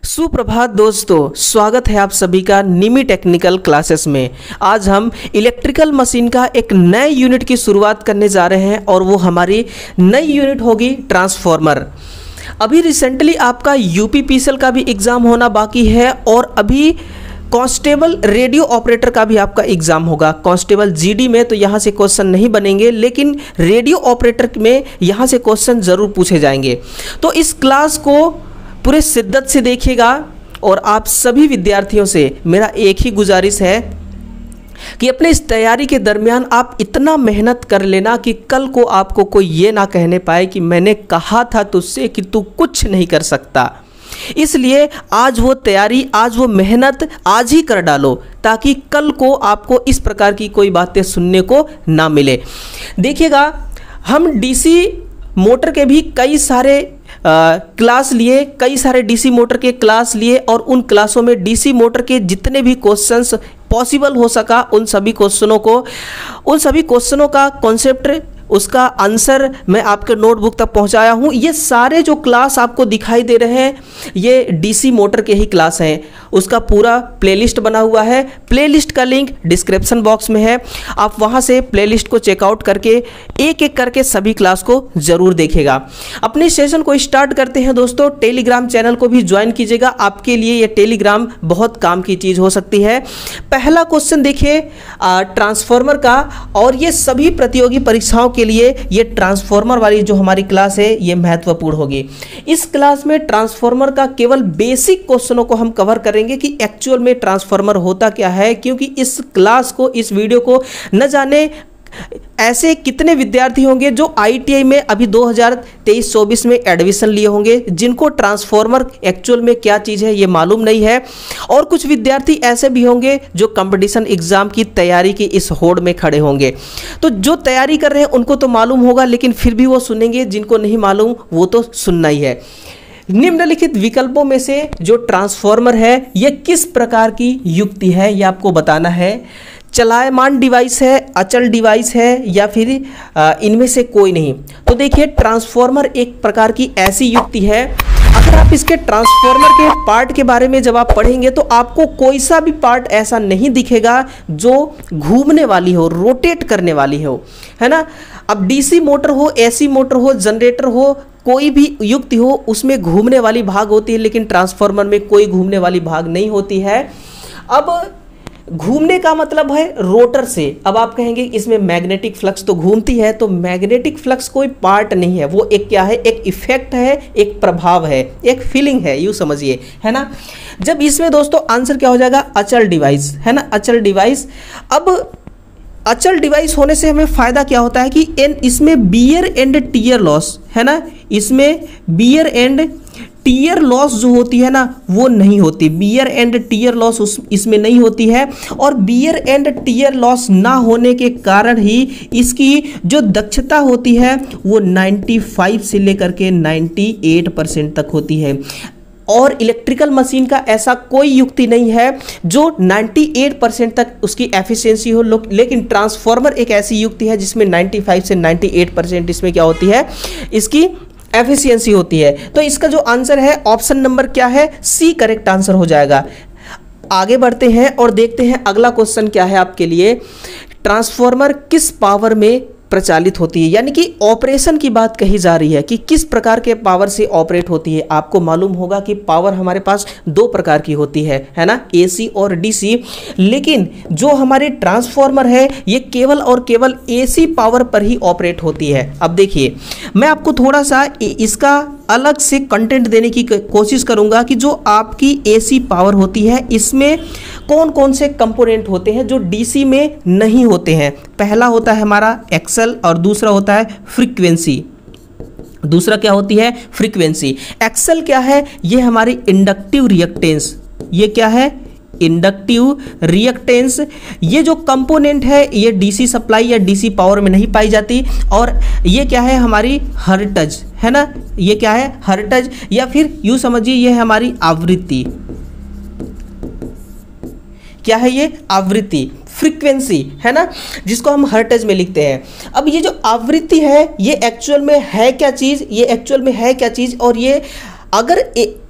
सुप्रभात दोस्तों, स्वागत है आप सभी का निमी टेक्निकल क्लासेस में। आज हम इलेक्ट्रिकल मशीन का एक नए यूनिट की शुरुआत करने जा रहे हैं और वो हमारी नई यूनिट होगी ट्रांसफॉर्मर। अभी रिसेंटली आपका यूपीपीसीएल का भी एग्ज़ाम होना बाकी है और अभी कांस्टेबल रेडियो ऑपरेटर का भी आपका एग्ज़ाम होगा। कांस्टेबल जीडी में तो यहाँ से क्वेश्चन नहीं बनेंगे, लेकिन रेडियो ऑपरेटर में यहाँ से क्वेश्चन ज़रूर पूछे जाएंगे। तो इस क्लास को पूरे शिद्दत से देखिएगा और आप सभी विद्यार्थियों से मेरा एक ही गुजारिश है कि अपने इस तैयारी के दरमियान आप इतना मेहनत कर लेना कि कल को आपको कोई ये ना कहने पाए कि मैंने कहा था तुझसे कि तू कुछ नहीं कर सकता। इसलिए आज वो तैयारी, आज वो मेहनत आज ही कर डालो ताकि कल को आपको इस प्रकार की कोई बातें सुनने को ना मिले। देखिएगा, हम डीसी मोटर के भी कई सारे क्लास लिए, कई सारे डीसी मोटर के क्लास लिए और उन क्लासों में डीसी मोटर के जितने भी क्वेश्चंस पॉसिबल हो सका उन सभी क्वेश्चनों का कॉन्सेप्ट, उसका आंसर मैं आपके नोटबुक तक पहुंचाया हूं। ये सारे जो क्लास आपको दिखाई दे रहे हैं ये डीसी मोटर के ही क्लास हैं। उसका पूरा प्लेलिस्ट बना हुआ है। प्लेलिस्ट का लिंक डिस्क्रिप्शन बॉक्स में है, आप वहां से प्लेलिस्ट को चेकआउट करके एक एक करके सभी क्लास को ज़रूर देखिएगा। अपने सेशन को स्टार्ट करते हैं दोस्तों। टेलीग्राम चैनल को भी ज्वाइन कीजिएगा, आपके लिए ये टेलीग्राम बहुत काम की चीज़ हो सकती है। पहला क्वेश्चन देखिए ट्रांसफॉर्मर का, और ये सभी प्रतियोगी परीक्षाओं के लिए ये ट्रांसफॉर्मर वाली जो हमारी क्लास है ये महत्वपूर्ण होगी। इस क्लास में ट्रांसफॉर्मर का केवल बेसिक क्वेश्चनों को हम कवर करेंगे कि एक्चुअल में ट्रांसफॉर्मर होता क्या है, क्योंकि इस क्लास को, इस वीडियो को न जाने ऐसे कितने विद्यार्थी होंगे जो आईटीआई में अभी 2023-24 में एडमिशन लिए होंगे, जिनको ट्रांसफॉर्मर एक्चुअल में क्या चीज़ है ये मालूम नहीं है। और कुछ विद्यार्थी ऐसे भी होंगे जो कंपटीशन एग्जाम की तैयारी की इस होड़ में खड़े होंगे। तो जो तैयारी कर रहे हैं उनको तो मालूम होगा, लेकिन फिर भी वो सुनेंगे, जिनको नहीं मालूम वो तो सुनना ही है। निम्नलिखित विकल्पों में से जो ट्रांसफॉर्मर है ये किस प्रकार की युक्ति है ये आपको बताना है। चलायमान डिवाइस है, अचल डिवाइस है, या फिर इनमें से कोई नहीं। तो देखिए, ट्रांसफॉर्मर एक प्रकार की ऐसी युक्ति है, अगर आप इसके ट्रांसफॉर्मर के पार्ट के बारे में जब आप पढ़ेंगे तो आपको कोई सा भी पार्ट ऐसा नहीं दिखेगा जो घूमने वाली हो, रोटेट करने वाली हो, है ना। अब डीसी मोटर हो, एसी मोटर हो, जनरेटर हो, कोई भी युक्ति हो, उसमें घूमने वाली भाग होती है, लेकिन ट्रांसफॉर्मर में कोई घूमने वाली भाग नहीं होती है। अब घूमने का मतलब है रोटर से। अब आप कहेंगे इसमें मैग्नेटिक फ्लक्स तो घूमती है, तो मैग्नेटिक फ्लक्स कोई पार्ट नहीं है, वो एक क्या है, एक इफेक्ट है, एक प्रभाव है, एक फीलिंग है, यूँ समझिए, है ना। जब इसमें दोस्तों आंसर क्या हो जाएगा, अचल डिवाइस, है ना, अचल डिवाइस। अब अचल डिवाइस होने से हमें फ़ायदा क्या होता है कि इसमें बियर एंड टीयर लॉस, है ना, इसमें बियर एंड टीयर लॉस जो होती है ना वो नहीं होती। बियर एंड टीयर लॉस इसमें नहीं होती है, और बियर एंड टीयर लॉस ना होने के कारण ही इसकी जो दक्षता होती है वो 95 से लेकर के 98% तक होती है। और इलेक्ट्रिकल मशीन का ऐसा कोई युक्ति नहीं है जो 98% तक उसकी एफिशिएंसी हो, लेकिन ट्रांसफॉर्मर एक ऐसी युक्ति है जिसमें 95 से 98% इसमें क्या होती है, इसकी एफिशिएंसी होती है। तो इसका जो आंसर है ऑप्शन नंबर क्या है, सी करेक्ट आंसर हो जाएगा। आगे बढ़ते हैं और देखते हैं अगला क्वेश्चन क्या है आपके लिए। ट्रांसफॉर्मर किस पावर में प्रचालित होती है, यानी कि ऑपरेशन की बात कही जा रही है कि किस प्रकार के पावर से ऑपरेट होती है। आपको मालूम होगा कि पावर हमारे पास दो प्रकार की होती है ना, एसी और डीसी। लेकिन जो हमारे ट्रांसफॉर्मर है ये केवल और केवल एसी पावर पर ही ऑपरेट होती है। अब देखिए, मैं आपको थोड़ा सा इसका अलग से कंटेंट देने की कोशिश करूंगा कि जो आपकी एसी पावर होती है इसमें कौन कौन से कंपोनेंट होते हैं जो डीसी में नहीं होते हैं। पहला होता है हमारा एक्सल और दूसरा होता है फ्रीक्वेंसी। दूसरा क्या होती है, फ्रीक्वेंसी। एक्सल क्या है, ये हमारी इंडक्टिव रिएक्टेंस। ये क्या है, इंडक्टिव रिएक्टेंस। ये जो कंपोनेंट है ये डीसी सप्लाई या डीसी पावर में नहीं पाई जाती। और ये क्या है, हमारी हर्ट्ज, है ना, ये क्या है, हर्ट्ज, या फिर यूँ समझिए ये है हमारी आवृत्ति। क्या है ये, आवृत्ति, फ्रीक्वेंसी, है ना, जिसको हम हर्ट्ज में लिखते हैं। अब ये जो आवृत्ति है ये एक्चुअल में है क्या चीज़, ये एक्चुअल में है क्या चीज़, और ये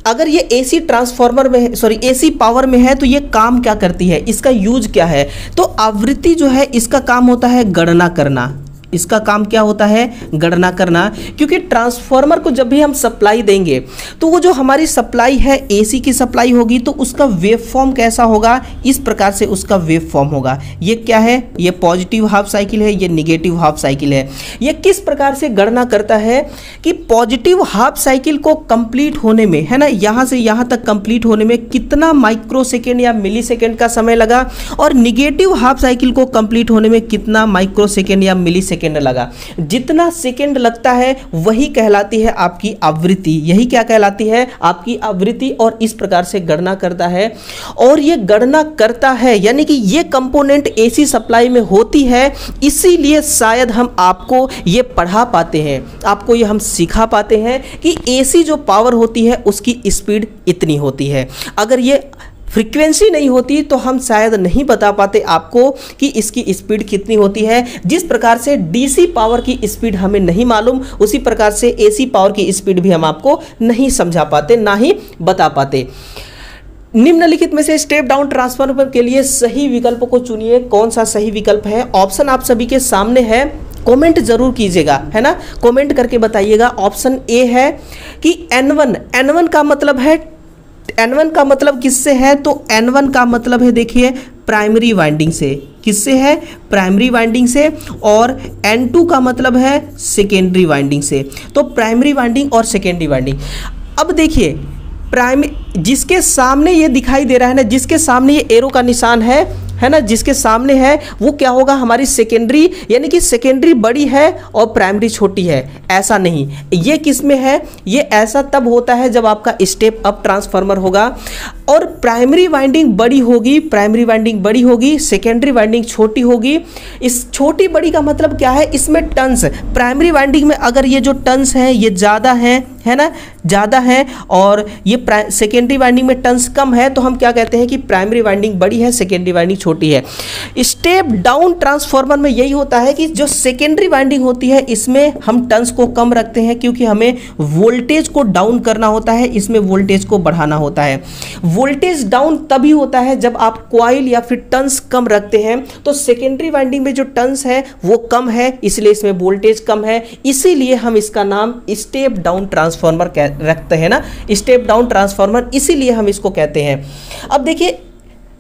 अगर ये एसी ट्रांसफार्मर में सॉरी एसी पावर में है तो ये काम क्या करती है, इसका यूज क्या है? तो आवृत्ति जो है इसका काम होता है गणना करना। इसका काम क्या होता है? गणना करना। क्योंकि ट्रांसफार्मर को जब भी हम सप्लाई देंगे तो वो जो हमारी सप्लाई है एसी की सप्लाई होगी तो उसका वेव फॉर्म कैसा होगा? इस प्रकार से उसका वेव फॉर्म होगा। ये क्या है? ये पॉजिटिव हाफ साइकिल है, ये निगेटिव हाफ साइकिल है। ये किस प्रकार से गणना करता है कि पॉजिटिव हाफ साइकिल को कंप्लीट होने में, है ना, यहाँ से यहाँ तक कंप्लीट होने में कितना माइक्रो सेकेंड या मिली सेकेंड का समय लगा, और निगेटिव हाफ साइकिल को कंप्लीट होने में कितना माइक्रो सेकेंड या मिली सेकेंड लगा। जितना सेकेंड लगता है वही कहलाती है आपकी आवृत्ति। यही क्या कहलाती है? आपकी आवृत्ति। और इस प्रकार से गणना करता है। और ये गणना करता है यानी कि ये कंपोनेंट एसी सप्लाई में होती है, इसीलिए शायद हम आपको ये पढ़ा पाते हैं, आपको ये हम सिखा पाते हैं कि एसी जो पावर होती है उसकी स्पीड इतनी होती है। अगर ये फ्रीक्वेंसी नहीं होती तो हम शायद नहीं बता पाते आपको कि इसकी स्पीड कितनी होती है। जिस प्रकार से डीसी पावर की स्पीड हमें नहीं मालूम, उसी प्रकार से एसी पावर की स्पीड भी हम आपको नहीं समझा पाते, ना ही बता पाते। निम्नलिखित में से स्टेप डाउन ट्रांसफार्मर के लिए सही विकल्प को चुनिए। कौन सा सही विकल्प है? ऑप्शन आप सभी के सामने है, कमेंट जरूर कीजिएगा, है ना, कमेंट करके बताइएगा। ऑप्शन ए है कि N1, N1 का मतलब है, N1 का मतलब किससे है? तो N1 का मतलब है, देखिए, प्राइमरी वाइंडिंग से। किससे है? प्राइमरी वाइंडिंग से। और N2 का मतलब है सेकेंडरी वाइंडिंग से। तो प्राइमरी वाइंडिंग और सेकेंडरी वाइंडिंग। अब देखिए, जिसके सामने ये दिखाई दे रहा है ना, जिसके सामने ये एरो का निशान है ना, जिसके सामने है वो क्या होगा? हमारी सेकेंडरी, यानी कि सेकेंडरी बड़ी है और प्राइमरी छोटी है। ऐसा नहीं, ये किस में है? ये ऐसा तब होता है जब आपका स्टेप अप ट्रांसफार्मर होगा और प्राइमरी वाइंडिंग बड़ी होगी, प्राइमरी वाइंडिंग बड़ी होगी, सेकेंडरी वाइंडिंग छोटी होगी। इस छोटी बड़ी का मतलब क्या है? इसमें टर्न्स, प्राइमरी वाइंडिंग में अगर ये जो टर्न्स हैं ये ज़्यादा है ना, ज़्यादा है, और ये सेकेंडरी वाइंडिंग में टर्न्स कम है, तो हम क्या कहते हैं कि प्राइमरी वाइंडिंग बड़ी है, सेकेंडरी वाइंडिंग छोटी है। स्टेप डाउन ट्रांसफार्मर में यही होता है कि जो सेकेंडरी वाइंडिंग होती है इसमें हम टर्न्स को कम रखते हैं, क्योंकि हमें वोल्टेज को डाउन करना होता है, इसमें वोल्टेज को बढ़ाना होता है। वोल्टेज डाउन तभी होता है जब आप कॉइल या फिर टर्न्स कम रखते हैं। तो सेकेंडरी वाइंडिंग में जो टर्न्स है वो कम है, इसलिए इसमें वोल्टेज कम है, इसीलिए हम इसका नाम स्टेप डाउन ट्रांसफार्मर रखते हैं ना, स्टेप डाउन ट्रांसफार्मर, इसीलिए हम इसको कहते हैं। अब देखिए,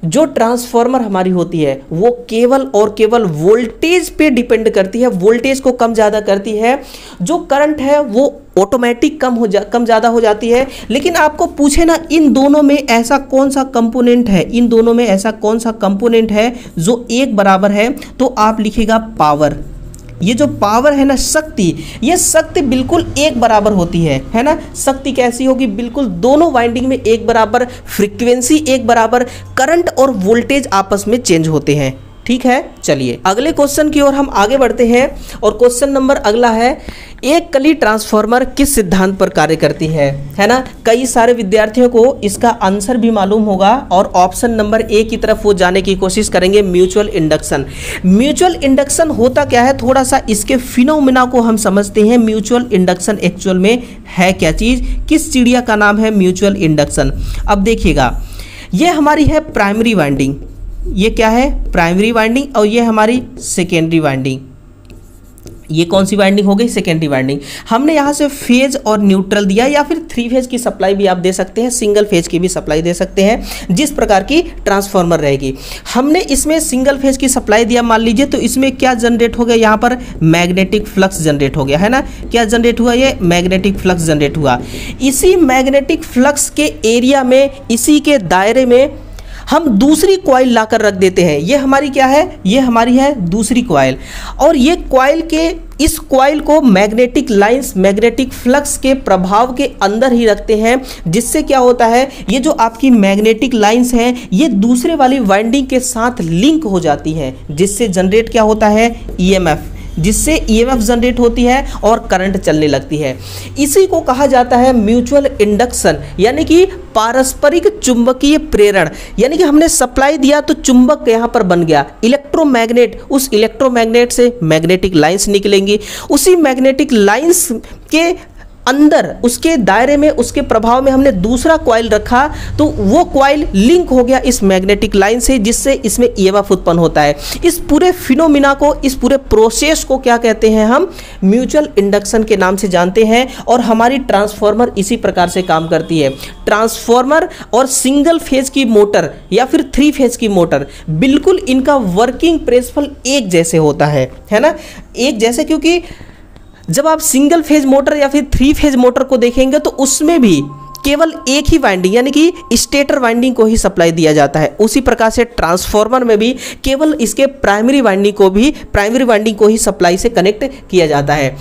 जो ट्रांसफार्मर हमारी होती है वो केवल और केवल वोल्टेज पे डिपेंड करती है, वोल्टेज को कम ज़्यादा करती है। जो करंट है वो ऑटोमेटिक कम ज़्यादा हो जाती है। लेकिन आपको पूछे ना, इन दोनों में ऐसा कौन सा कंपोनेंट है, इन दोनों में ऐसा कौन सा कंपोनेंट है जो एक बराबर है? तो आप लिखिएगा पावर। ये जो पावर है ना, शक्ति, ये शक्ति बिल्कुल एक बराबर होती है ना। शक्ति कैसी होगी? बिल्कुल दोनों वाइंडिंग में एक बराबर, फ्रीक्वेंसी एक बराबर, करंट और वोल्टेज आपस में चेंज होते हैं। ठीक है, चलिए अगले क्वेश्चन की ओर हम आगे बढ़ते हैं। और क्वेश्चन नंबर अगला है, एक कली ट्रांसफार्मर किस सिद्धांत पर कार्य करती है ना। कई सारे विद्यार्थियों को इसका आंसर भी मालूम होगा और ऑप्शन नंबर ए की तरफ वो जाने की कोशिश करेंगे, म्यूचुअल इंडक्शन। म्यूचुअल इंडक्शन होता क्या है? थोड़ा सा इसके फिनोमिना को हम समझते हैं। म्यूचुअल इंडक्शन एक्चुअल में है क्या चीज़? किस चिड़िया का नाम है म्यूचुअल इंडक्शन? अब देखिएगा, ये हमारी है प्राइमरी वाइंडिंग, ये क्या है? प्राइमरी वाइंडिंग, और ये हमारी सेकेंडरी वाइंडिंग। ये कौन सी वाइंडिंग हो गई? Secondary winding. हमने यहाँ से फेज और न्यूट्रल दिया, या फिर 3 फेज की सप्लाई भी आप दे सकते हैं, सिंगल फेज की भी सप्लाई दे सकते हैं, जिस प्रकार की ट्रांसफार्मर रहेगी। हमने इसमें सिंगल फेज की सप्लाई दिया, मान लीजिए, तो इसमें क्या जनरेट हो गया? यहाँ पर मैग्नेटिक फ्लक्स जनरेट हो गया, है ना। क्या जनरेट हुआ? ये मैग्नेटिक फ्लक्स जनरेट हुआ। इसी मैग्नेटिक फ्लक्स के एरिया में, इसी के दायरे में हम दूसरी कॉइल लाकर रख देते हैं। ये हमारी क्या है? ये हमारी है दूसरी कॉइल। और ये कॉइल के, इस कॉइल को मैग्नेटिक लाइंस, मैग्नेटिक फ्लक्स के प्रभाव के अंदर ही रखते हैं, जिससे क्या होता है, ये जो आपकी मैग्नेटिक लाइंस हैं ये दूसरे वाली वाइंडिंग के साथ लिंक हो जाती हैं, जिससे जनरेट क्या होता है? ईएमएफ, जिससे ईएमएफ जनरेट होती है और करंट चलने लगती है। इसी को कहा जाता है म्यूचुअल इंडक्शन, यानी कि पारस्परिक चुंबकीय प्रेरण। यानी कि हमने सप्लाई दिया तो चुंबक यहाँ पर बन गया, इलेक्ट्रोमैग्नेट, उस इलेक्ट्रोमैग्नेट से मैग्नेटिक लाइंस निकलेंगी, उसी मैग्नेटिक लाइंस के अंदर उसके दायरे में, उसके प्रभाव में हमने दूसरा कॉइल रखा, तो वो कॉइल लिंक हो गया इस मैग्नेटिक लाइन से, जिससे इसमें ईएमएफ उत्पन्न होता है। इस पूरे फिनोमिना को, इस पूरे प्रोसेस को क्या कहते हैं? हम म्यूचुअल इंडक्शन के नाम से जानते हैं। और हमारी ट्रांसफॉर्मर इसी प्रकार से काम करती है। ट्रांसफॉर्मर और सिंगल फेज की मोटर या फिर 3 फेज की मोटर, बिल्कुल इनका वर्किंग प्रिंसिपल एक जैसे होता है ना, एक जैसे। क्योंकि जब आप सिंगल फेज मोटर या फिर 3 फेज मोटर को देखेंगे तो उसमें भी केवल एक ही वाइंडिंग यानी कि स्टेटर वाइंडिंग को ही सप्लाई दिया जाता है। उसी प्रकार से ट्रांसफॉर्मर में भी केवल इसके प्राइमरी वाइंडिंग को ही सप्लाई से कनेक्ट किया जाता है।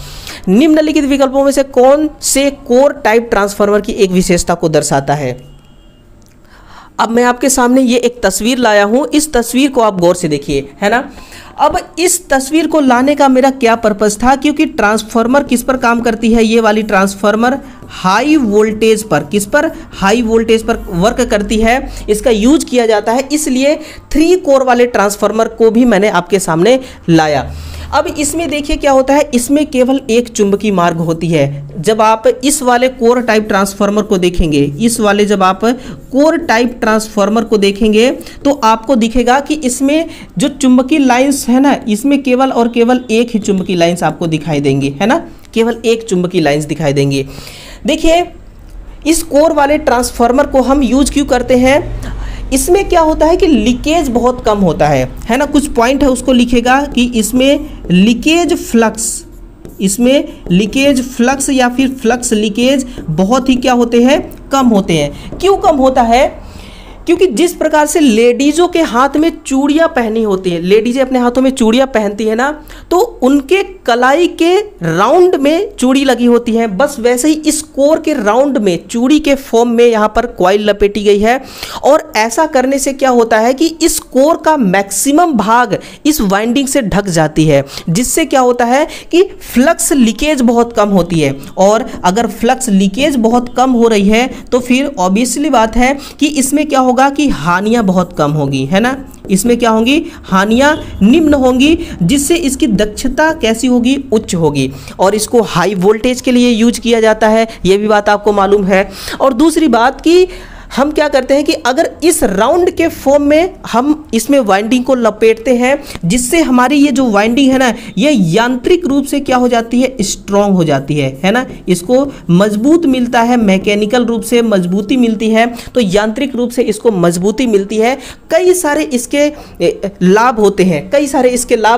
निम्नलिखित विकल्पों में से कौन से कोर टाइप ट्रांसफॉर्मर की एक विशेषता को दर्शाता है? अब मैं आपके सामने ये एक तस्वीर लाया हूं, इस तस्वीर को आप गौर से देखिए, है ना। अब इस तस्वीर को लाने का मेरा क्या पर्पस था? क्योंकि ट्रांसफॉर्मर किस पर काम करती है? ये वाली ट्रांसफॉर्मर हाई वोल्टेज पर, किस पर? हाई वोल्टेज पर वर्क करती है, इसका यूज किया जाता है। इसलिए 3 कोर वाले ट्रांसफॉर्मर को भी मैंने आपके सामने लाया। अब इसमें देखिए क्या होता है, इसमें केवल एक चुंबकीय मार्ग होती है। जब आप इस वाले कोर टाइप ट्रांसफॉर्मर को देखेंगे, जब आप कोर टाइप ट्रांसफॉर्मर को देखेंगे तो आपको दिखेगा कि इसमें जो चुंबकीय लाइंस है ना, इसमें केवल और केवल एक ही चुंबकीय लाइंस आपको दिखाई देंगी, है ना, केवल एक चुंबकीय लाइंस दिखाई देंगी। देखिए इस कोर वाले ट्रांसफॉर्मर को हम यूज क्यों करते हैं? इसमें क्या होता है कि लीकेज बहुत कम होता है ना। कुछ पॉइंट है उसको लिखेगा कि इसमें लीकेज फ्लक्स या फिर फ्लक्स लीकेज बहुत ही क्या होते हैं? कम होते हैं। क्यों कम होता है? क्योंकि जिस प्रकार से लेडीज़ों के हाथ में चूड़ियाँ पहनी होती हैं, लेडीज़ें अपने हाथों में चूड़ियाँ पहनती है ना, तो उनके कलाई के राउंड में चूड़ी लगी होती है। बस वैसे ही इस कोर के राउंड में चूड़ी के फॉर्म में यहाँ पर कॉइल लपेटी गई है। और ऐसा करने से क्या होता है कि इस कोर का मैक्सिमम भाग इस वाइंडिंग से ढक जाती है, जिससे क्या होता है कि फ्लक्स लीकेज बहुत कम होती है। और अगर फ्लक्स लीकेज बहुत कम हो रही है तो फिर ऑब्वियसली बात है कि इसमें क्या होगा कि हानियां बहुत कम होगी, है ना। इसमें क्या होंगी? हानियां निम्न होंगी, जिससे इसकी दक्षता कैसी होगी? उच्च होगी। और इसको हाई वोल्टेज के लिए यूज किया जाता है, यह भी बात आपको मालूम है। और दूसरी बात कि हम क्या करते हैं कि अगर इस राउंड के फॉर्म में हम इसमें वाइंडिंग को लपेटते हैं, जिससे हमारी ये जो वाइंडिंग है ना, ये यांत्रिक रूप से क्या हो जाती है? स्ट्रॉन्ग हो जाती है ना। इसको मजबूत मिलता है, मैकेनिकल रूप से मजबूती मिलती है, तो यांत्रिक रूप से इसको मजबूती मिलती है। कई सारे इसके लाभ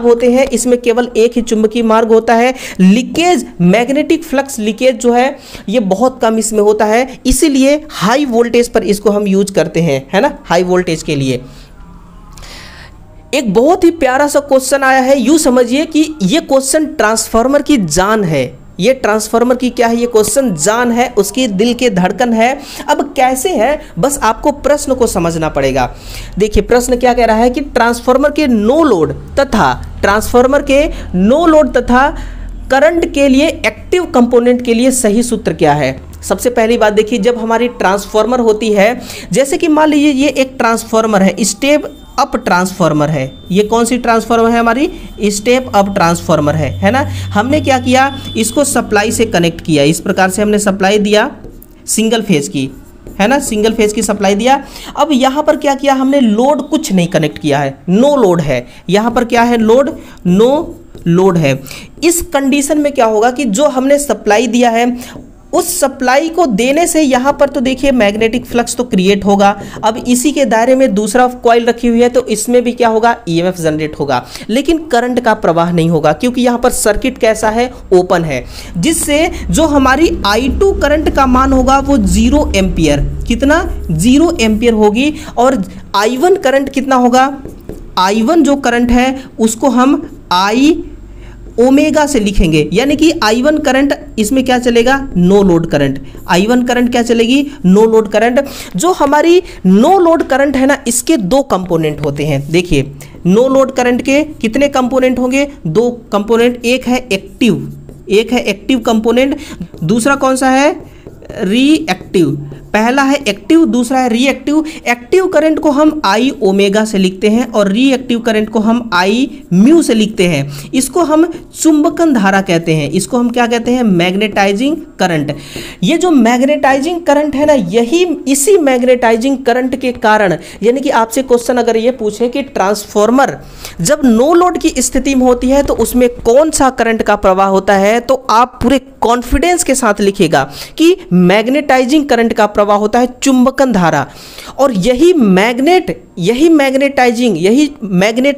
होते हैं, इसमें केवल एक ही चुंबकीय मार्ग होता है। लीकेज, मैग्नेटिक फ्लक्स लीकेज जो है ये बहुत कम इसमें होता है, इसीलिए हाई वोल्टेज पर इसको हम यूज करते हैं, है ना, हाई वोल्टेज के लिए। एक बहुत ही प्यारा सा क्वेश्चन आया है, यूं समझिए कि ये क्वेश्चन ट्रांसफार्मर की जान है। ये ट्रांसफार्मर की क्या है? ये क्वेश्चन जान है, उसकी दिल के धड़कन है। अब कैसे है, बस आपको प्रश्न को समझना पड़ेगा। देखिए प्रश्न क्या कह रहा है कि ट्रांसफार्मर के नो लोड तथा करंट के लिए एक्टिव कंपोनेंट के लिए सही सूत्र क्या है? सबसे पहली बात देखिए, जब हमारी ट्रांसफार्मर होती है, जैसे कि मान लीजिए ये एक ट्रांसफार्मर है, स्टेप अप ट्रांसफार्मर है। ये कौन सी ट्रांसफार्मर है? हमारी स्टेप अप ट्रांसफार्मर है ना। हमने क्या किया? इसको सप्लाई से कनेक्ट किया। इस प्रकार से हमने सप्लाई दिया सिंगल फेज की, है ना, सिंगल फेज की सप्लाई दिया। अब यहाँ पर क्या किया हमने? लोड कुछ नहीं कनेक्ट किया है, नो लोड है। यहाँ पर क्या है? नो लोड है। इस कंडीशन में क्या होगा कि जो हमने सप्लाई दिया है, उस सप्लाई को देने से यहाँ पर तो देखिए मैग्नेटिक फ्लक्स तो क्रिएट होगा। अब इसी के दायरे में दूसरा कॉइल रखी हुई है, तो इसमें भी क्या होगा? ईएमएफ जनरेट होगा, लेकिन करंट का प्रवाह नहीं होगा, क्योंकि यहाँ पर सर्किट कैसा है? ओपन है, जिससे जो हमारी I2 करंट का मान होगा वो 0 एम्पियर, कितना? 0 एम्पियर होगी। और I1 करंट कितना होगा? I1 जो करंट है उसको हम I ओमेगा से लिखेंगे, यानी कि I1 करंट इसमें क्या चलेगा? No load current. I1 current क्या चलेगी? No load current. जो हमारी नो लोड करंट है ना, इसके 2 कंपोनेंट होते हैं। देखिए नो लोड करंट के कितने कंपोनेंट होंगे? 2 कंपोनेंट। एक है एक्टिव कंपोनेंट, दूसरा कौन सा है? रिएक्टिव पहला है एक्टिव, दूसरा है रिएक्टिव। एक्टिव करंट को हम आई ओमेगा से लिखते हैं और रिएक्टिव करंट को हम आई म्यू से लिखते हैं। इसको हम चुंबकन धारा कहते हैं, इसको हम क्या कहते हैं, मैग्नेटाइजिंग करंट। ये जो मैग्नेटाइजिंग करंट है ना, यही इसी मैग्नेटाइजिंग करंट के कारण, यानी कि आपसे क्वेश्चन अगर ये पूछे कि ट्रांसफॉर्मर जब नो लोड की स्थिति में होती है तो उसमें कौन सा करंट का प्रवाह होता है, तो आप पूरे कॉन्फिडेंस के साथ लिखिएगा कि मैग्नेटाइजिंग करंट का प्रवाह होता है चुंबकन धारा। और यही मैग्नेट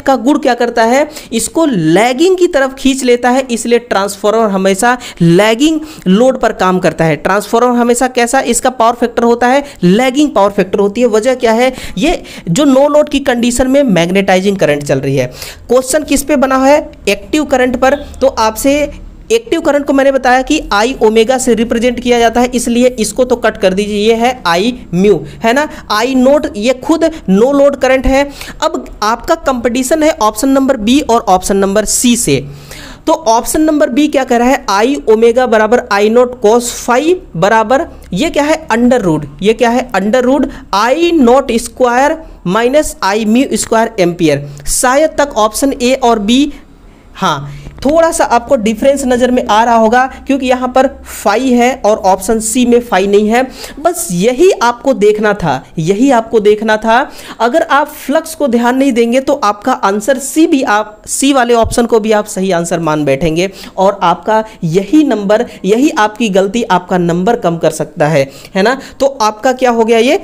का गुण क्या करता है, इसको लैगिंग की तरफ खींच लेता है, इसलिए ट्रांसफॉर्मर हमेशा लैगिंग लोड पर काम करता है। ट्रांसफॉर्मर हमेशा कैसा, इसका पावर फैक्टर होता है लैगिंग पावर फैक्टर होती है। वजह क्या है, ये जो नो लोड की कंडीशन में मैग्नेटाइजिंग करंट चल रही है। क्वेश्चन किस पे बना है, एक्टिव करंट पर। तो आपसे एक्टिव करंट को मैंने बताया कि आई ओमेगा से रिप्रेजेंट किया जाता है, इसलिए इसको तो कट कर दीजिए, ये है आई म्यू, है ना। आई नोट ये खुद नो लोड करंट है। अब आपका कंपटीशन है ऑप्शन नंबर बी और ऑप्शन नंबर सी से। तो ऑप्शन नंबर बी क्या कह रहा है, आई ओमेगा बराबर आई नोट कॉस फाइव बराबर, ये क्या है, अंडर रूट, ये क्या है, under root I naught square minus I mu square ampere. शायद तक ऑप्शन ए और बी, हाँ थोड़ा सा आपको डिफरेंस नजर में आ रहा होगा, क्योंकि यहां पर फाई है और ऑप्शन सी में फाई नहीं है। बस यही आपको देखना था, यही आपको देखना था। अगर आप फ्लक्स को ध्यान नहीं देंगे तो आपका आंसर सी भी, आप सी वाले ऑप्शन को भी आप सही आंसर मान बैठेंगे और आपका यही नंबर, यही आपकी गलती आपका नंबर कम कर सकता है ना। तो आपका क्या हो गया, ये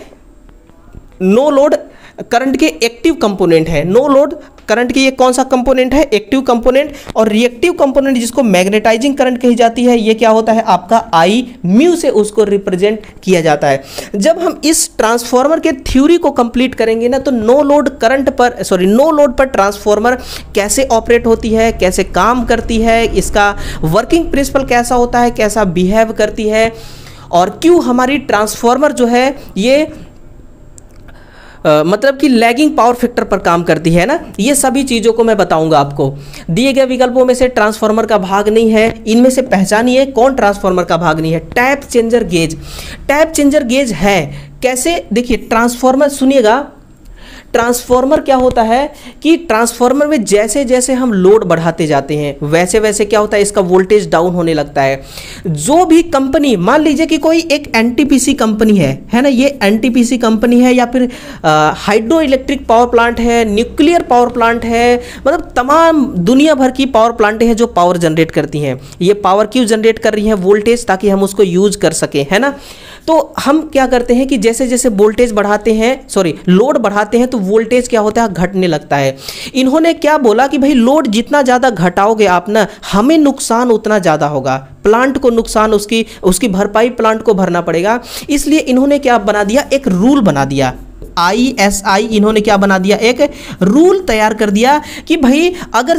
नो लोड करंट के एक्टिव कंपोनेंट है। नो लोड करंट की ये कौन सा कंपोनेंट है, एक्टिव कंपोनेंट। और रिएक्टिव कंपोनेंट जिसको मैग्नेटाइजिंग करंट कही जाती है, ये क्या होता है आपका आई म्यू से उसको रिप्रेजेंट किया जाता है। जब हम इस ट्रांसफॉर्मर के थ्योरी को कंप्लीट करेंगे ना, तो नो लोड पर ट्रांसफॉर्मर कैसे ऑपरेट होती है, कैसे काम करती है, इसका वर्किंग प्रिंसिपल कैसा होता है, कैसा बिहेव करती है, और क्यों हमारी ट्रांसफॉर्मर जो है ये मतलब कि लैगिंग पावर फैक्टर पर काम करती है ना, ये सभी चीज़ों को मैं बताऊंगा आपको। दिए गए विकल्पों में से ट्रांसफार्मर का भाग नहीं है, इनमें से पहचानिए कौन ट्रांसफार्मर का भाग नहीं है। Tap changer gauge, tap changer gauge है कैसे, देखिए ट्रांसफार्मर, सुनिएगा, ट्रांसफार्मर क्या होता है कि ट्रांसफार्मर में जैसे जैसे हम लोड बढ़ाते जाते हैं वैसे वैसे क्या होता है, इसका वोल्टेज डाउन होने लगता है। जो भी कंपनी, मान लीजिए कि कोई एक एनटीपीसी कंपनी है ना, ये एनटीपीसी कंपनी है या फिर हाइड्रो इलेक्ट्रिक पावर प्लांट है, न्यूक्लियर पावर प्लांट है, मतलब तमाम दुनिया भर की पावर प्लांटें हैं जो पावर जनरेट करती हैं। ये पावर क्यों जनरेट कर रही हैं, वोल्टेज, ताकि हम उसको यूज कर सकें, है ना। तो हम क्या करते हैं कि जैसे जैसे वोल्टेज बढ़ाते हैं, लोड बढ़ाते हैं, तो वोल्टेज क्या होता है, घटने लगता है। इन्होंने क्या बोला कि भाई लोड जितना ज़्यादा घटाओगे आप ना, हमें नुकसान उतना ज़्यादा होगा, प्लांट को नुकसान, उसकी भरपाई प्लांट को भरना पड़ेगा। इसलिए इन्होंने क्या बना दिया, एक रूल बना दिया, ISI, इन्होंने क्या बना दिया, एक रूल तैयार कर दिया कि भाई अगर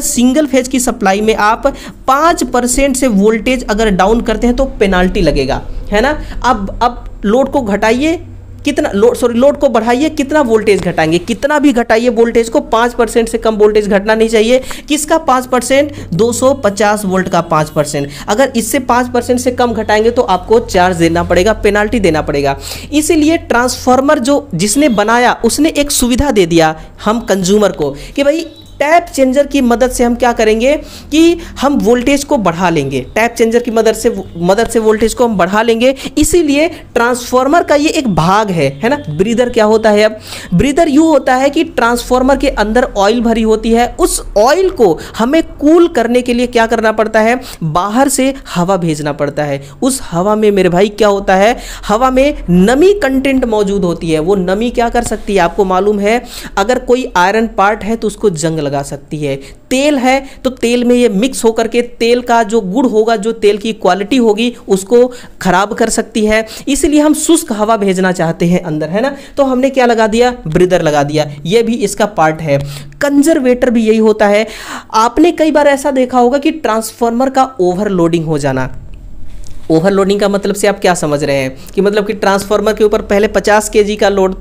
सिंगल फेज की सप्लाई में आप 5% से वोल्टेज अगर डाउन करते हैं तो पेनाल्टी लगेगा, है ना। अब लोड को घटाइए, कितना लोड को बढ़ाइए, कितना वोल्टेज घटाएंगे, कितना भी घटाइए वोल्टेज को, 5% से कम वोल्टेज घटना नहीं चाहिए। किसका 5%, 250 वोल्ट का 5%। अगर इससे 5% से कम घटाएंगे तो आपको चार्ज देना पड़ेगा, पेनाल्टी देना पड़ेगा। इसीलिए ट्रांसफार्मर जो जिसने बनाया उसने एक सुविधा दे दिया हम कंज्यूमर को कि भाई टैप चेंजर की मदद से हम क्या करेंगे कि हम वोल्टेज को बढ़ा लेंगे, टैप चेंजर की मदद से वोल्टेज को हम बढ़ा लेंगे। इसीलिए ट्रांसफार्मर का ये एक भाग है ना। ब्रीदर क्या होता है, अब ब्रीदर यूं होता है कि ट्रांसफार्मर के अंदर ऑयल भरी होती है, उस ऑयल को हमें कूल करने के लिए क्या करना पड़ता है, बाहर से हवा भेजना पड़ता है। उस हवा में मेरे भाई क्या होता है, हवा में नमी कंटेंट मौजूद होती है। वो नमी क्या कर सकती है, आपको मालूम है, अगर कोई आयरन पार्ट है तो उसको जंग लगा सकती है। तेल है तो तेल में ये मिक्स होकर के तेल का जो गुण होगा, जो तेल की क्वालिटी होगी, उसको खराब कर सकती है। इसलिए हम शुष्क हवा भेजना चाहते हैं अंदर, है ना। तो हमने क्या लगा दिया, ब्रीदर लगा दिया। ये भी इसका पार्ट है। कंजर्वेटर भी यही होता है। आपने कई बार ऐसा देखा होगा कि ट्रांसफार्मर का ओवरलोडिंग हो जाना, ओवरलोडिंग का मतलब से आप क्या समझ रहे हैं कि मतलब कि ट्रांसफार्मर के ऊपर पहले 50 केजी का लोड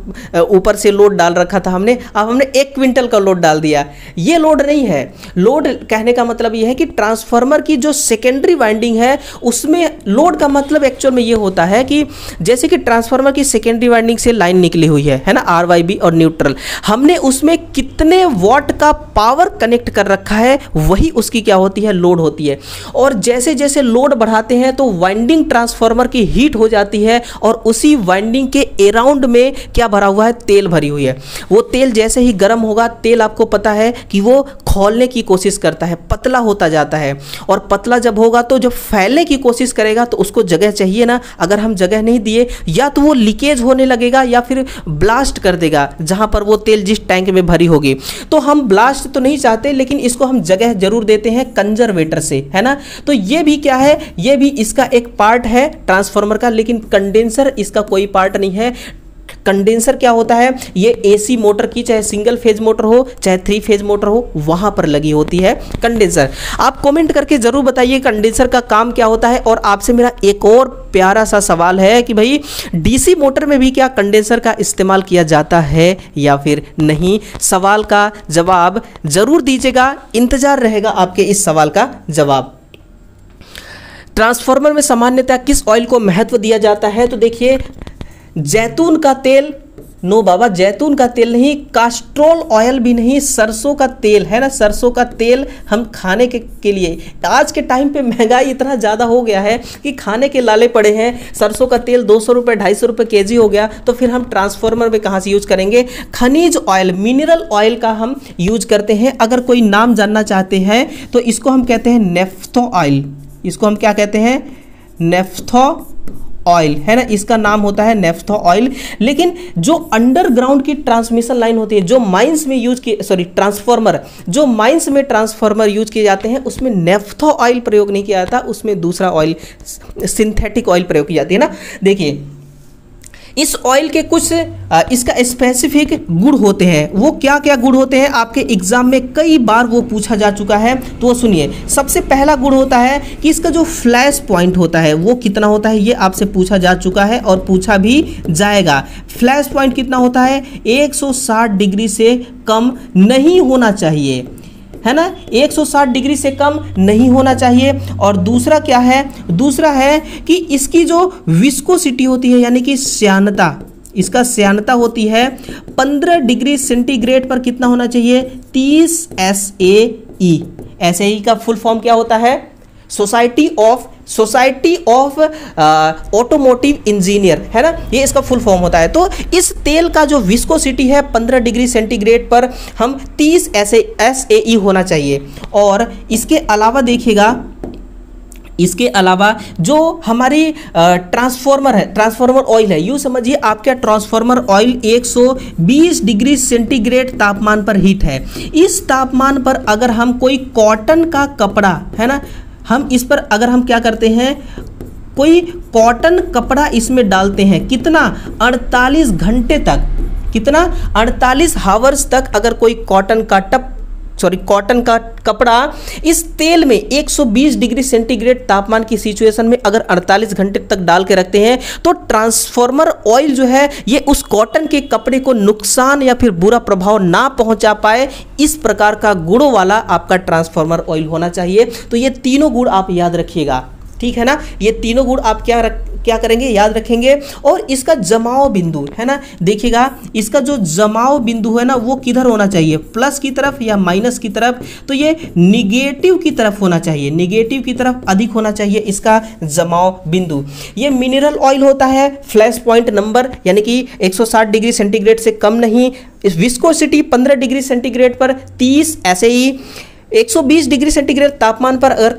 ऊपर से लोड डाल रखा था हमने, अब हमने 1 क्विंटल का लोड डाल दिया। ये लोड नहीं है। लोड कहने का मतलब ये है कि ट्रांसफार्मर की जो सेकेंडरी वाइंडिंग है उसमें लोड का मतलब एक्चुअल में ये होता है कि जैसे कि ट्रांसफार्मर की सेकेंडरी वाइंडिंग से लाइन निकली हुई है ना, RYB और न्यूट्रल, हमने उसमें कितने वॉट का पावर कनेक्ट कर रखा है वही उसकी क्या होती है, लोड होती है। और जैसे जैसे लोड बढ़ाते हैं तो वाइंडिंग ट्रांसफार्मर की हीट हो जाती है और उसी वाइंडिंग के अराउंड में क्या भरा हुआ है, तेल भरी हुई है। वो तेल जैसे ही गर्म होगा, तेल आपको पता है कि वो खोलने की कोशिश करता है, पतला होता जाता है, और पतला जब होगा तो जब फैलने की कोशिश करेगा तो उसको जगह चाहिए ना। अगर हम जगह नहीं दिए या तो वो लीकेज होने लगेगा या फिर ब्लास्ट कर देगा जहां पर वो तेल जिस टैंक में भरी होगी। तो हम ब्लास्ट तो नहीं चाहते, लेकिन इसको हम जगह जरूर देते हैं कंजर्वेटर से, है ना। तो ये भी क्या है, ये भी इसका एक पार्ट है ट्रांसफार्मर का, लेकिन कंडेंसर इसका कोई पार्ट नहीं है। कंडेंसर क्या होता है, ये एसी मोटर की, चाहे सिंगल फेज मोटर हो चाहे 3 फेज मोटर हो, वहां पर लगी होती है कंडेंसर। आप कमेंट करके जरूर बताइए कंडेंसर का काम क्या होता है। और आपसे मेरा एक और प्यारा सा सवाल है कि भाई डीसी मोटर में भी क्या कंडेंसर का इस्तेमाल किया जाता है या फिर नहीं। सवाल का जवाब जरूर दीजिएगा, इंतजार रहेगा आपके इस सवाल का जवाब। ट्रांसफार्मर में सामान्यतः किस ऑयल को महत्व दिया जाता है, तो देखिए जैतून का तेल, नो बाबा जैतून का तेल नहीं, कास्ट्रोल ऑयल भी नहीं, सरसों का तेल है ना, सरसों का तेल हम खाने के लिए, आज के टाइम पे महंगाई इतना ज़्यादा हो गया है कि खाने के लाले पड़े हैं। सरसों का तेल 200 रुपये 250 रुपये केजी हो गया, तो फिर हम ट्रांसफार्मर में कहाँ से यूज करेंगे। खनिज ऑयल, मिनरल ऑयल का हम यूज करते हैं। अगर कोई नाम जानना चाहते हैं तो इसको हम कहते हैं नेफ्थो ऑयल, इसको हम क्या कहते हैं, नेफ्थो ऑयल, है ना, इसका नाम होता है नेफ्थो ऑयल। लेकिन जो अंडरग्राउंड की ट्रांसमिशन लाइन होती है, जो माइंस में यूज की, सॉरी ट्रांसफार्मर, जो माइंस में ट्रांसफार्मर यूज किए जाते हैं उसमें नेफ्थो ऑयल प्रयोग नहीं किया जाता, उसमें दूसरा ऑयल, सिंथेटिक ऑयल प्रयोग की जाती है ना। देखिए इस ऑयल के कुछ इसका स्पेसिफिक गुण होते हैं। वो क्या क्या गुण होते हैं, आपके एग्जाम में कई बार वो पूछा जा चुका है, तो वो सुनिए। सबसे पहला गुण होता है कि इसका जो फ्लैश पॉइंट होता है वो कितना होता है, ये आपसे पूछा जा चुका है और पूछा भी जाएगा। फ्लैश पॉइंट कितना होता है, 160 डिग्री से कम नहीं होना चाहिए, है ना, 160 डिग्री से कम नहीं होना चाहिए। और दूसरा क्या है, दूसरा है कि इसकी जो विस्कोसिटी होती है यानी कि श्यानता, इसका श्यानता होती है 15 डिग्री सेंटीग्रेड पर कितना होना चाहिए, 30 SAE। SAE का फुल फॉर्म क्या होता है, सोसाइटी ऑफ ऑटोमोटिव इंजीनियर, है ना, ये इसका फुल फॉर्म होता है। तो इस तेल का जो विस्कोसिटी है 15 डिग्री सेंटीग्रेड पर हम 30 SAE होना चाहिए। और इसके अलावा देखिएगा, इसके अलावा जो हमारी ट्रांसफार्मर है, ट्रांसफार्मर ऑयल है, यूँ समझिए आपका ट्रांसफार्मर ऑयल 120 डिग्री सेंटीग्रेड तापमान पर हीट है। इस तापमान पर अगर हम कोई कॉटन का कपड़ा, है ना, हम इस पर अगर हम क्या करते हैं, कोई कॉटन कपड़ा इसमें डालते हैं, कितना 48 घंटे तक, कितना 48 हावर्स तक अगर कोई कॉटन का कपड़ा इस तेल में 120 डिग्री सेंटीग्रेड तापमान की सिचुएशन में अगर 48 घंटे तक डाल के रखते हैं तो ट्रांसफार्मर ऑयल जो है ये उस कॉटन के कपड़े को नुकसान या फिर बुरा प्रभाव ना पहुंचा पाए, इस प्रकार का गुणों वाला आपका ट्रांसफार्मर ऑयल होना चाहिए। तो ये तीनों गुण आप याद रखिएगा, ठीक है ना, ये तीनों गुण आप क्या करेंगे, याद रखेंगे। और इसका जमाव बिंदु, है ना, देखिएगा इसका जो जमाव बिंदु है ना वो किधर होना चाहिए, प्लस की तरफ या माइनस की तरफ, तो ये निगेटिव की तरफ होना चाहिए, निगेटिव की तरफ अधिक होना चाहिए इसका जमाव बिंदु। ये मिनरल ऑयल होता है, फ्लैश पॉइंट नंबर यानी कि 160 डिग्री सेंटीग्रेड से कम नहीं, इस विस्कोसिटी 15 डिग्री सेंटीग्रेड पर 30 SAE, 120 डिग्री सेंटीग्रेड तापमान पर अगर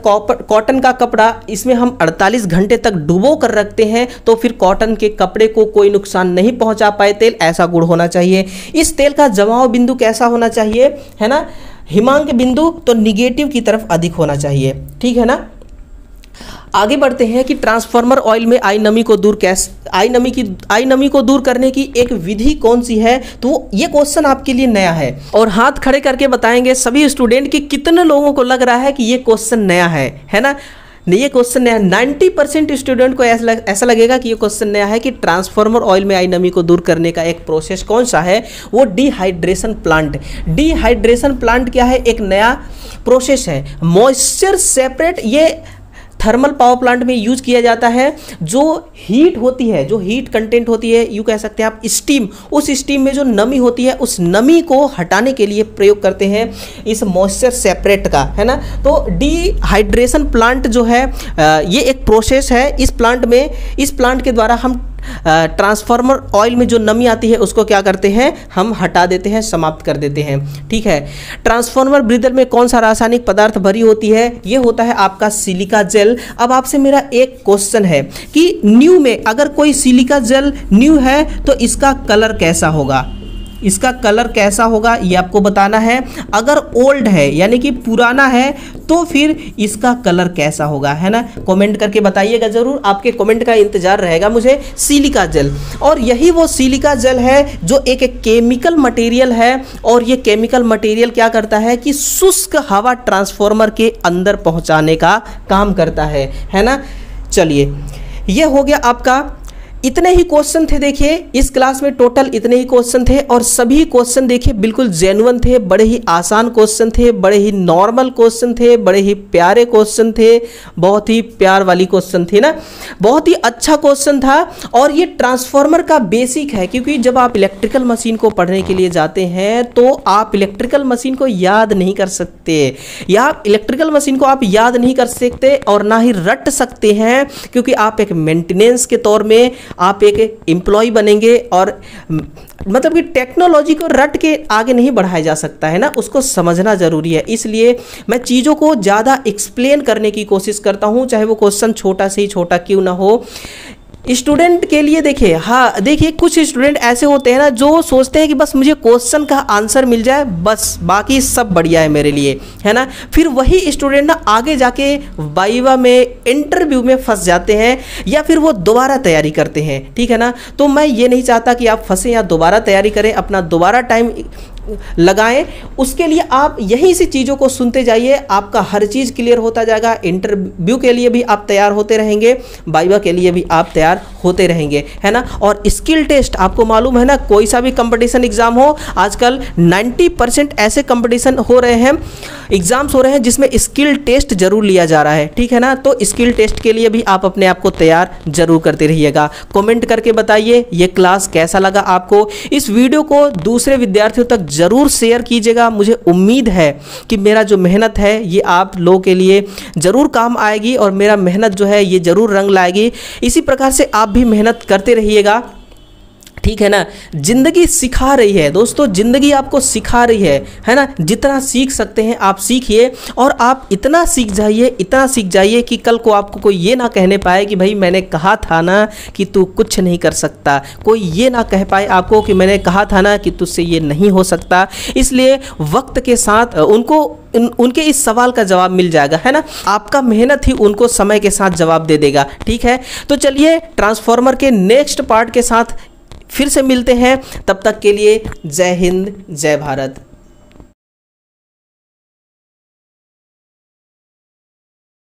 कॉटन का कपड़ा इसमें हम 48 घंटे तक डुबो कर रखते हैं तो फिर कॉटन के कपड़े को कोई नुकसान नहीं पहुंचा पाए तेल, ऐसा गुण होना चाहिए। इस तेल का जमाव बिंदु कैसा होना चाहिए, है ना, हिमांक बिंदु तो निगेटिव की तरफ अधिक होना चाहिए, ठीक है ना। आगे बढ़ते हैं कि ट्रांसफार्मर ऑयल में आई नमी को दूर करने की एक विधि कौन सी है, तो ये क्वेश्चन आपके लिए नया है और हाथ खड़े करके बताएंगे सभी स्टूडेंट कि कितने लोगों को लग रहा है कि ये क्वेश्चन नया है ना। ये क्वेश्चन नया 90% स्टूडेंट को ऐसा लगेगा कि ये क्वेश्चन नया है कि ट्रांसफार्मर ऑयल में आई नमी को दूर करने का एक प्रोसेस कौन सा है, वो डिहाइड्रेशन प्लांट। डिहाइड्रेशन प्लांट क्या है, एक नया प्रोसेस है। मॉइस्चर सेपरेट, ये थर्मल पावर प्लांट में यूज किया जाता है। जो हीट होती है, जो हीट कंटेंट होती है, यूँ कह सकते हैं आप स्टीम, उस स्टीम में जो नमी होती है उस नमी को हटाने के लिए प्रयोग करते हैं इस मॉइस्चर सेपरेट का, है ना। तो डिहाइड्रेशन प्लांट जो है ये एक प्रोसेस है। इस प्लांट के द्वारा हम ट्रांसफार्मर ऑयल में जो नमी आती है उसको क्या करते हैं, हम हटा देते हैं, समाप्त कर देते हैं, ठीक है। ट्रांसफार्मर ब्रीदर में कौन सा रासायनिक पदार्थ भरी होती है, ये होता है आपका सिलिका जेल। अब आपसे मेरा एक क्वेश्चन है कि न्यू में अगर कोई सिलिका जेल न्यू है तो इसका कलर कैसा होगा, इसका कलर कैसा होगा ये आपको बताना है। अगर ओल्ड है यानी कि पुराना है तो फिर इसका कलर कैसा होगा, है ना। कमेंट करके बताइएगा जरूर, आपके कमेंट का इंतजार रहेगा मुझे। सिलिका जेल, और यही वो सिलिका जेल है जो एक केमिकल मटेरियल है, और ये केमिकल मटेरियल क्या करता है कि शुष्क हवा ट्रांसफार्मर के अंदर पहुंचाने का काम करता है ना। चलिए, ये हो गया आपका। इतने ही क्वेश्चन थे, देखिए इस क्लास में टोटल इतने ही क्वेश्चन थे, और सभी क्वेश्चन देखिए बिल्कुल जेन्युइन थे, बड़े ही आसान क्वेश्चन थे, बड़े ही नॉर्मल क्वेश्चन थे, बड़े ही प्यारे क्वेश्चन थे, बहुत ही प्यार वाली क्वेश्चन थी ना, बहुत ही अच्छा क्वेश्चन था। और ये ट्रांसफार्मर का बेसिक है, क्योंकि जब आप इलेक्ट्रिकल मशीन को पढ़ने के लिए जाते हैं तो आप इलेक्ट्रिकल मशीन को याद नहीं कर सकते, या इलेक्ट्रिकल मशीन को आप याद नहीं कर सकते और ना ही रट सकते हैं, क्योंकि आप एक मेंटेनेंस के तौर में आप एक एम्प्लॉय बनेंगे, और मतलब कि टेक्नोलॉजी को रट के आगे नहीं बढ़ाया जा सकता है ना, उसको समझना जरूरी है। इसलिए मैं चीज़ों को ज़्यादा एक्सप्लेन करने की कोशिश करता हूँ, चाहे वो क्वेश्चन छोटा से ही छोटा क्यों ना हो। स्टूडेंट के लिए देखिए, हाँ देखिए, कुछ स्टूडेंट ऐसे होते हैं ना जो सोचते हैं कि बस मुझे क्वेश्चन का आंसर मिल जाए, बस बाकी सब बढ़िया है मेरे लिए, है ना। फिर वही स्टूडेंट ना आगे जाके वाइवा में, इंटरव्यू में फंस जाते हैं, या फिर वो दोबारा तैयारी करते हैं, ठीक है ना। तो मैं ये नहीं चाहता कि आप फंसे या दोबारा तैयारी करें, अपना दोबारा टाइम लगाएं। उसके लिए आप यहीं से चीज़ों को सुनते जाइए, आपका हर चीज़ क्लियर होता जाएगा। इंटरव्यू के लिए भी आप तैयार होते रहेंगे, वाइवा के लिए भी आप तैयार होते रहेंगे, है ना। और स्किल टेस्ट, आपको मालूम है ना, कोई सा भी कंपटीशन एग्जाम हो, आजकल 90% ऐसे कंपटीशन हो रहे हैं, एग्जाम्स हो रहे हैं जिसमें स्किल टेस्ट जरूर लिया जा रहा है, ठीक है ना। तो स्किल टेस्ट के लिए भी आप अपने आप को तैयार जरूर करते रहिएगा। कमेंट करके बताइए ये क्लास कैसा लगा आपको। इस वीडियो को दूसरे विद्यार्थियों तक जरूर शेयर कीजिएगा। मुझे उम्मीद है कि मेरा जो मेहनत है ये आप लोगों के लिए जरूर काम आएगी, और मेरा मेहनत जो है ये जरूर रंग लाएगी। इसी प्रकार से आप भी मेहनत करते रहिएगा, ठीक है ना। जिंदगी सिखा रही है दोस्तों, जिंदगी आपको सिखा रही है ना। जितना सीख सकते हैं आप सीखिए, और आप इतना सीख जाइए, इतना सीख जाइए कि कल को आपको कोई ये ना कहने पाए कि भाई मैंने कहा था ना कि तू कुछ नहीं कर सकता, कोई ये ना कह पाए आपको कि मैंने कहा था ना कि तुझसे ये नहीं हो सकता। इसलिए वक्त के साथ उनके इस सवाल का जवाब मिल जाएगा, है ना। आपका मेहनत ही उनको समय के साथ जवाब दे देगा, ठीक है। तो चलिए ट्रांसफार्मर के नेक्स्ट पार्ट के साथ फिर से मिलते हैं, तब तक के लिए जय हिंद, जय भारत।